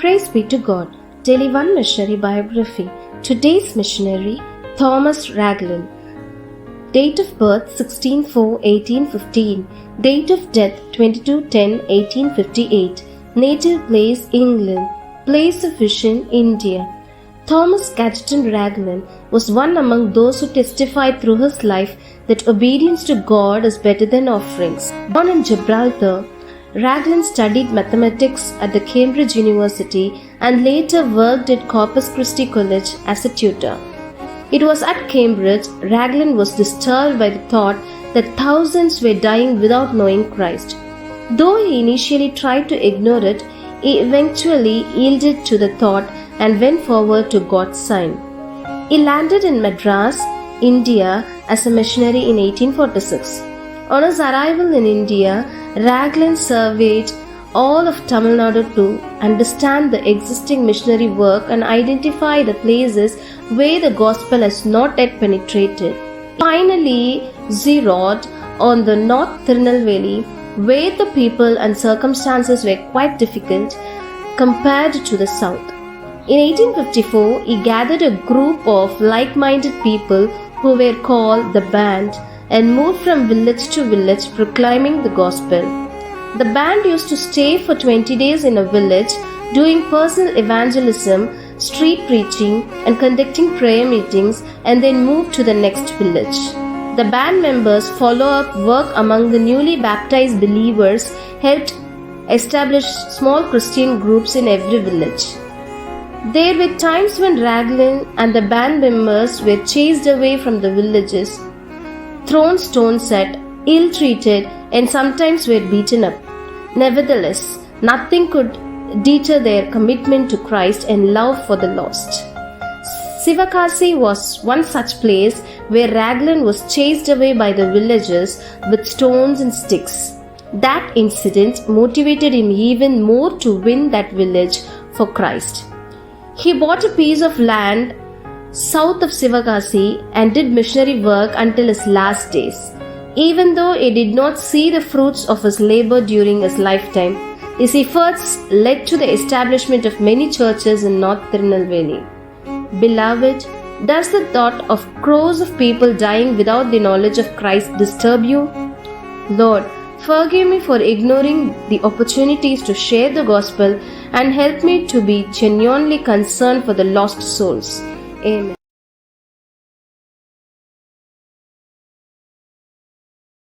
Praise be to God. Daily One Missionary Biography. Today's missionary, Thomas Ragland. Date of birth 16/4/1815. Date of death 22/10/1858. Native place England. Place of vision India. Thomas Gadsden Ragland was one among those who testified through his life that obedience to God is better than offerings. Born in Gibraltar, Ragland studied mathematics at the Cambridge University and later worked at Corpus Christi College as a tutor. It was at Cambridge Ragland was disturbed by the thought that thousands were dying without knowing Christ. Though he initially tried to ignore it, he eventually yielded to the thought and went forward to God's sign. He landed in Madras, India as a missionary in 1846. On his arrival in India, Ragland surveyed all of Tamil Nadu to understand the existing missionary work and identify the places where the gospel has not yet penetrated. Finally, zeroed on the North Tirunelveli, where the people and circumstances were quite difficult compared to the South. In 1854, he gathered a group of like-minded people who were called the Band and moved from village to village proclaiming the gospel. The band used to stay for 20 days in a village, doing personal evangelism, street preaching, and conducting prayer meetings, and then moved to the next village. The band members' follow-up work among the newly baptized believers helped establish small Christian groups in every village. There were times when Ragland and the band members were chased away from the villages, thrown stones at, ill-treated, and sometimes were beaten up. Nevertheless, nothing could deter their commitment to Christ and love for the lost. Sivakasi was one such place where Ragland was chased away by the villagers with stones and sticks. That incident motivated him even more to win that village for Christ. He bought a piece of land south of Sivakasi and did missionary work until his last days. Even though he did not see the fruits of his labor during his lifetime, his efforts led to the establishment of many churches in North Tirunelveli. Beloved, does the thought of crores of people dying without the knowledge of Christ disturb you? Lord, forgive me for ignoring the opportunities to share the gospel and help me to be genuinely concerned for the lost souls. Amen.